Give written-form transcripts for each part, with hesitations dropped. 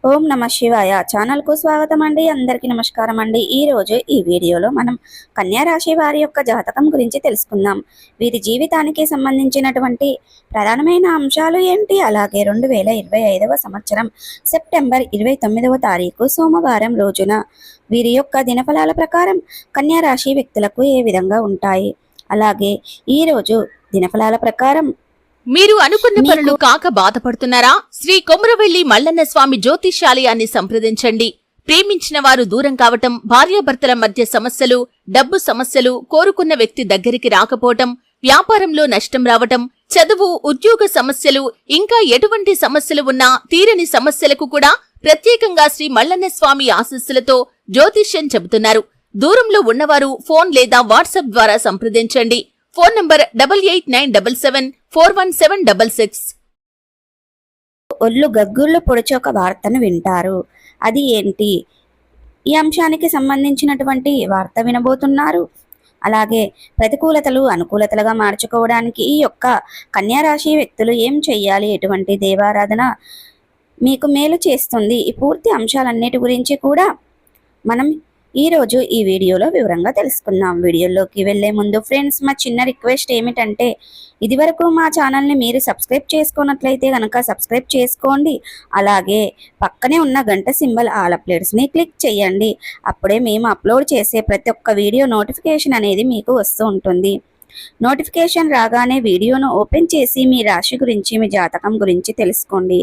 ఓం నమ శివాయ ఛానల్కు స్వాగతం అండి. అందరికీ నమస్కారం అండి. ఈరోజు ఈ వీడియోలో మనం కన్యా రాశి వారి యొక్క జాతకం గురించి తెలుసుకుందాం. వీరి జీవితానికి సంబంధించినటువంటి ప్రధానమైన అంశాలు ఏంటి, అలాగే 2025వ సంవత్సరం సెప్టెంబర్ 29వ తారీఖు సోమవారం రోజున వీరి యొక్క దినఫలాల ప్రకారం కన్యా రాశి వ్యక్తులకు ఏ విధంగా ఉంటాయి, అలాగే ఈరోజు దినఫలాల ప్రకారం మీరు అనుకున్న పనులు కాక బాధపడుతున్నారా? శ్రీ కొమురవెల్లి మల్లన్న స్వామి జ్యోతిష్యాలయాన్ని సంప్రదించండి. ప్రేమించిన వారు దూరం కావటం, భార్యాభర్తల మధ్య సమస్యలు, డబ్బు సమస్యలు, కోరుకున్న వ్యక్తి దగ్గరికి రాకపోవటం, వ్యాపారంలో నష్టం రావటం, చదువు, ఉద్యోగ సమస్యలు, ఇంకా ఎటువంటి సమస్యలు ఉన్నా తీరని సమస్యలకు కూడా ప్రత్యేకంగా శ్రీ మల్లన్న స్వామి ఆశీస్సులతో జ్యోతిష్యం చెబుతున్నారు. దూరంలో ఉన్నవారు ఫోన్ లేదా వాట్సాప్ ద్వారా సంప్రదించండి. Phone number 8897741766. ఒళ్ళు గగ్గుర్లు పొడిచి ఒక వార్తను వింటారు. అది ఏంటి? ఈ అంశానికి సంబంధించినటువంటి వార్త వినబోతున్నారు. అలాగే ప్రతికూలతలు అనుకూలతలుగా మార్చుకోవడానికి ఈ యొక్క కన్యా రాశి వ్యక్తులు ఏం చెయ్యాలి, ఎటువంటి దేవారాధన మీకు మేలు చేస్తుంది, ఈ పూర్తి అంశాలన్నిటి గురించి కూడా మనం ఈరోజు ఈ వీడియోలో వివరంగా తెలుసుకుందాం. వీడియోలోకి వెళ్లే ముందు ఫ్రెండ్స్, మా చిన్న రిక్వెస్ట్ ఏమిటంటే, ఇదివరకు మా ఛానల్ని మీరు సబ్స్క్రైబ్ చేసుకున్నట్లయితే కనుక సబ్స్క్రైబ్ చేసుకోండి. అలాగే పక్కనే ఉన్న గంట సింబల్ ఆల్ అప్డేట్స్ని క్లిక్ చేయండి. అప్పుడే మేము అప్లోడ్ చేసే ప్రతి ఒక్క వీడియో నోటిఫికేషన్ అనేది మీకు వస్తూ ఉంటుంది. నోటిఫికేషన్ రాగానే వీడియోను ఓపెన్ చేసి మీ రాశి గురించి, మీ జాతకం గురించి తెలుసుకోండి.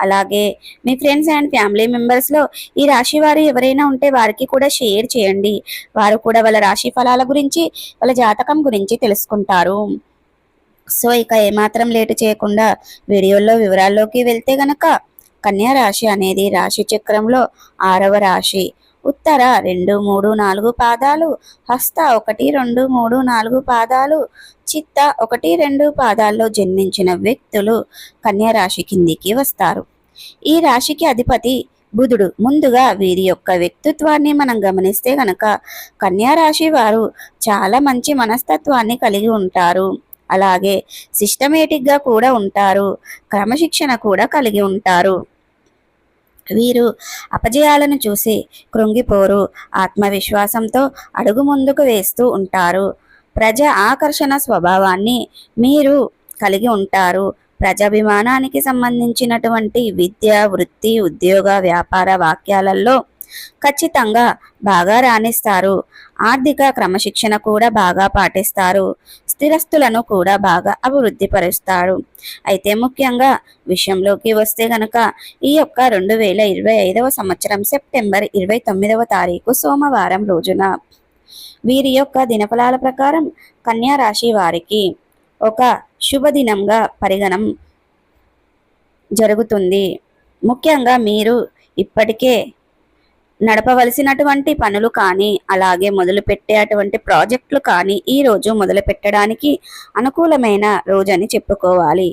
అలాగే మీ ఫ్రెండ్స్ అండ్ ఫ్యామిలీ మెంబర్స్లో ఈ రాశి వారు ఎవరైనా ఉంటే వారికి కూడా షేర్ చేయండి. వారు కూడా వాళ్ళ రాశి ఫలాల గురించి, వాళ్ళ జాతకం గురించి తెలుసుకుంటారు. సో ఇక ఏమాత్రం లేటు చేయకుండా వీడియోలో వివరాల్లోకి వెళ్తే గనక, కన్యా రాశి అనేది రాశి చక్రంలో 6వ రాశి. ఉత్తర 2, 3, 4 పాదాలు, హస్త 1, 2, 3, 4 పాదాలు, చిత్త 1, 2 పాదాల్లో జన్మించిన వ్యక్తులు కన్యా రాశి కిందికి వస్తారు. ఈ రాశికి అధిపతి బుధుడు. ముందుగా వీరి యొక్క వ్యక్తిత్వాన్ని మనం గమనిస్తే గనక, కన్యా రాశి వారు చాలా మంచి మనస్తత్వాన్ని కలిగి ఉంటారు. అలాగే సిస్టమేటిక్గా కూడా ఉంటారు. క్రమశిక్షణ కూడా కలిగి ఉంటారు. వీరు అపజయాలను చూసి కృంగిపోరు. ఆత్మవిశ్వాసంతో అడుగు ముందుకు వేస్తూ ఉంటారు. ప్రజా ఆకర్షణ స్వభావాన్ని మీరు కలిగి ఉంటారు. ప్రజాభిమానానికి సంబంధించినటువంటి విద్య, వృత్తి, ఉద్యోగ, వ్యాపార వాక్యాలలో ఖచ్చితంగా బాగా రాణిస్తారు. ఆర్థిక క్రమశిక్షణ కూడా బాగా పాటిస్తారు. స్థిరస్తులను కూడా బాగా అభివృద్ధి పరుస్తారు. అయితే ముఖ్యంగా విషయంలోకి వస్తే గనక, ఈ యొక్క 2025వ సంవత్సరం సెప్టెంబర్ 29వ తారీఖు సోమవారం రోజున వీరి యొక్క దినఫలాల ప్రకారం కన్యా రాశి వారికి ఒక శుభదినంగా పరిగణం జరుగుతుంది. ముఖ్యంగా మీరు ఇప్పటికే నడపవలసినటువంటి పనులు కానీ, అలాగే మొదలు పెట్టేటువంటి ప్రాజెక్టులు కానీ ఈ రోజు మొదలు పెట్టడానికి అనుకూలమైన రోజని చెప్పుకోవాలి.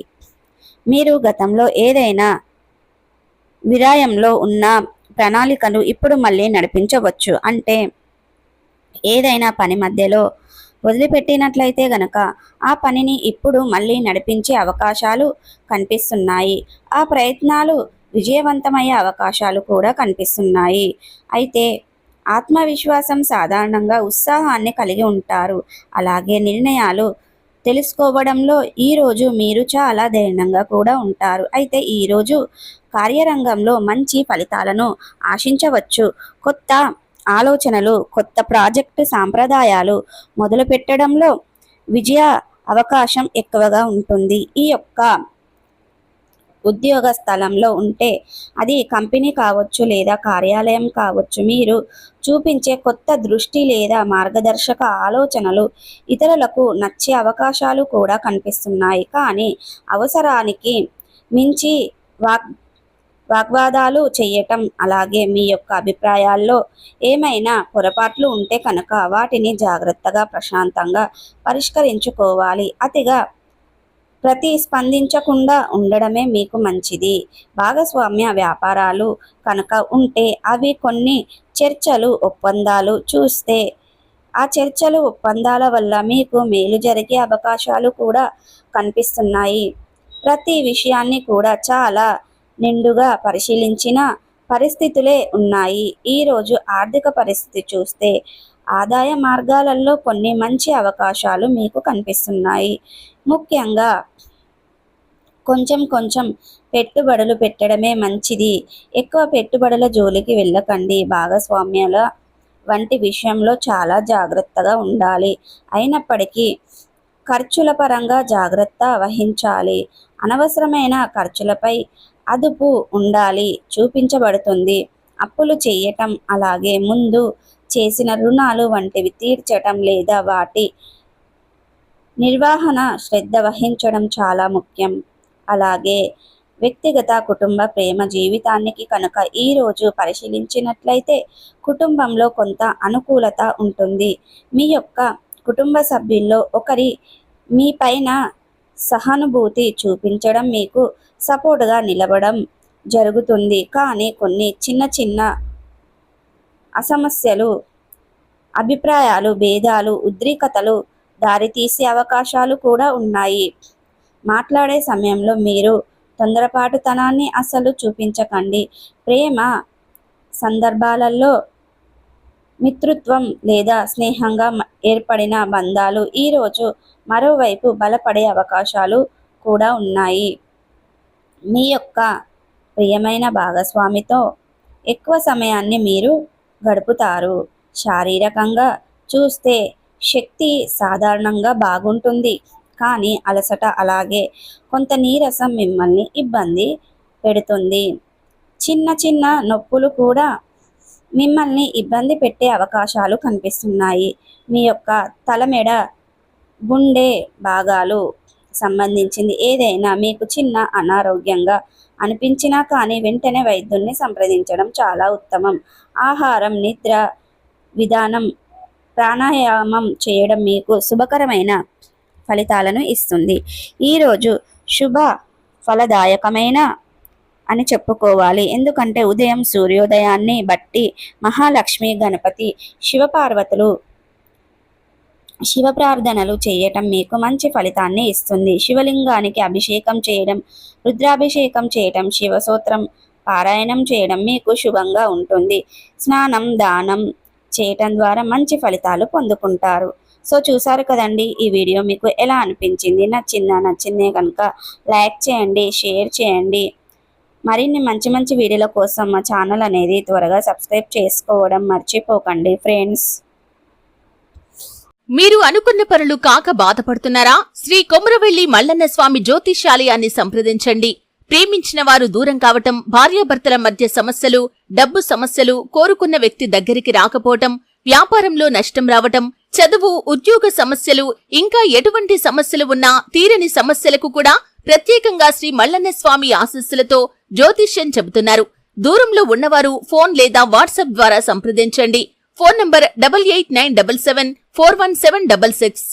మీరు గతంలో ఏదైనా విరాయంలో ఉన్న ప్రణాళికలు ఇప్పుడు మళ్ళీ నడిపించవచ్చు. అంటే ఏదైనా పని మధ్యలో వదిలిపెట్టినట్లయితే గనక ఆ పనిని ఇప్పుడు మళ్ళీ నడిపించే అవకాశాలు కనిపిస్తున్నాయి. ఆ ప్రయత్నాలు విజయవంతమయ్యే అవకాశాలు కూడా కనిపిస్తున్నాయి. అయితే ఆత్మవిశ్వాసం, సాధారణంగా ఉత్సాహాన్ని కలిగి ఉంటారు. అలాగే నిర్ణయాలు తెలుసుకోవడంలో ఈరోజు మీరు చాలా ధైర్యంగా కూడా ఉంటారు. అయితే ఈరోజు కార్యరంగంలో మంచి ఫలితాలను ఆశించవచ్చు. కొత్త ఆలోచనలు, కొత్త ప్రాజెక్టు సాంప్రదాయాలు మొదలు పెట్టడంలో విజయ అవకాశం ఎక్కువగా ఉంటుంది. ఈ యొక్క ఉద్యోగ స్థలంలో ఉంటే, అది కంపెనీ కావచ్చు లేదా కార్యాలయం కావచ్చు, మీరు చూపించే కొత్త దృష్టి లేదా మార్గదర్శక ఆలోచనలు ఇతరులకు నచ్చే అవకాశాలు కూడా కనిపిస్తున్నాయి. కానీ అవసరానికి మించి వాగ్వాదాలు చేయటం, అలాగే మీ యొక్క అభిప్రాయాల్లో ఏమైనా పొరపాట్లు ఉంటే కనుక వాటిని జాగ్రత్తగా, ప్రశాంతంగా పరిష్కరించుకోవాలి. అతిగా ప్రతిస్పందించకుండా ఉండడమే మీకు మంచిది. భాగస్వామ్య వ్యాపారాలు కనుక ఉంటే అవి కొన్ని చర్చలు, ఒప్పందాలు చూస్తే ఆ చర్చలు, ఒప్పందాల వల్ల మీకు మేలు జరిగే అవకాశాలు కూడా కనిపిస్తున్నాయి. ప్రతి విషయాన్ని కూడా చాలా నిండుగా పరిశీలించిన పరిస్థితులే ఉన్నాయి. ఈరోజు ఆర్థిక పరిస్థితి చూస్తే ఆదాయ మార్గాలలో కొన్ని మంచి అవకాశాలు మీకు కనిపిస్తున్నాయి. ముఖ్యంగా కొంచెం కొంచెం పెట్టుబడులు పెట్టడమే మంచిది. ఎక్కువ పెట్టుబడుల జోలికి వెళ్ళకండి. భాగస్వామ్యాల వంటి విషయంలో చాలా జాగ్రత్తగా ఉండాలి. అయినప్పటికీ ఖర్చుల పరంగా జాగ్రత్త వహించాలి. అనవసరమైన ఖర్చులపై అదుపు ఉండాలి చూపించబడుతుంది. అప్పులు చేయటం, అలాగే ముందు చేసిన రుణాలు వంటివి తీర్చటం లేదా వాటి నిర్వహణ శ్రద్ధ వహించడం చాలా ముఖ్యం. అలాగే వ్యక్తిగత కుటుంబ ప్రేమ జీవితానికి కనుక ఈరోజు పరిశీలించినట్లయితే కుటుంబంలో కొంత అనుకూలత ఉంటుంది. మీ యొక్క కుటుంబ సభ్యుల్లో ఒకరి మీ పైన సహానుభూతి చూపించడం, మీకు సపోర్ట్గా నిలబడడం జరుగుతుంది. కానీ కొన్ని చిన్న చిన్న అసమస్యలు, అభిప్రాయాలు, భేదాలు, ఉద్రిక్తతలు దారితీసే అవకాశాలు కూడా ఉన్నాయి. మాట్లాడే సమయంలో మీరు తొందరపాటుతనాన్ని అస్సలు చూపించకండి. ప్రేమ సందర్భాలలో మిత్రత్వం లేదా స్నేహంగా ఏర్పడిన బంధాలు ఈరోజు మరోవైపు బలపడే అవకాశాలు కూడా ఉన్నాయి. మీ యొక్క ప్రియమైన భాగస్వామితో ఎక్కువ సమయాన్ని మీరు గడుపుతారు. శారీరకంగా చూస్తే శక్తి సాధారణంగా బాగుంటుంది, కానీ అలసట అలాగే కొంత నీరసం మిమ్మల్ని ఇబ్బంది పెడుతుంది. చిన్న చిన్న నొప్పులు కూడా మిమ్మల్ని ఇబ్బంది పెట్టే అవకాశాలు కనిపిస్తున్నాయి. మీ యొక్క తలమెడ, గుండె భాగాలు సంబంధించింది ఏదైనా మీకు చిన్న అనారోగ్యంగా అనిపించినా కానీ వెంటనే వైద్యుల్ని సంప్రదించడం చాలా ఉత్తమం. ఆహారం, నిద్ర విధానం, ప్రాణాయామం చేయడం మీకు శుభకరమైన ఫలితాలను ఇస్తుంది. ఈరోజు శుభ ఫలదాయకమైన అని చెప్పుకోవాలి. ఎందుకంటే ఉదయం సూర్యోదయాన్ని బట్టి మహాలక్ష్మి, గణపతి, శివపార్వతులు శివ ప్రార్థనలు చేయటం మీకు మంచి ఫలితాన్ని ఇస్తుంది. శివలింగానికి అభిషేకం చేయడం, రుద్రాభిషేకం చేయటం, శివసూత్రం పారాయణం చేయడం మీకు శుభంగా ఉంటుంది. స్నానం, దానం చేయటం ద్వారా మంచి ఫలితాలు పొందుకుంటారు. సో చూసారు కదండి, ఈ వీడియో మీకు ఎలా అనిపించింది? నచ్చిందే కనుక లైక్ చేయండి, షేర్ చేయండి. మరిన్ని మంచి మంచి వీడియోల కోసం మా ఛానల్ అనేది త్వరగా సబ్స్క్రైబ్ చేసుకోవడం మర్చిపోకండి ఫ్రెండ్స్. మీరు అనుకున్న పనులు కాక బాధపడుతున్నారా? శ్రీ కొమురవెల్లి మల్లన్న స్వామి జ్యోతిష్యాలయాన్ని సంప్రదించండి. ప్రేమించిన వారు దూరం కావటం, భార్యాభర్తల మధ్య సమస్యలు, డబ్బు సమస్యలు, కోరుకున్న వ్యక్తి దగ్గరికి రాకపోవటం, వ్యాపారంలో నష్టం రావటం, చదువు, ఉద్యోగ సమస్యలు, ఇంకా ఎటువంటి సమస్యలు ఉన్నా తీరని సమస్యలకు కూడా ప్రత్యేకంగా శ్రీ మల్లన్న స్వామి ఆశీస్సులతో జ్యోతిష్యం చెబుతున్నారు. దూరంలో ఉన్నవారు ఫోన్ లేదా వాట్సాప్ ద్వారా సంప్రదించండి. Phone number 8897741766.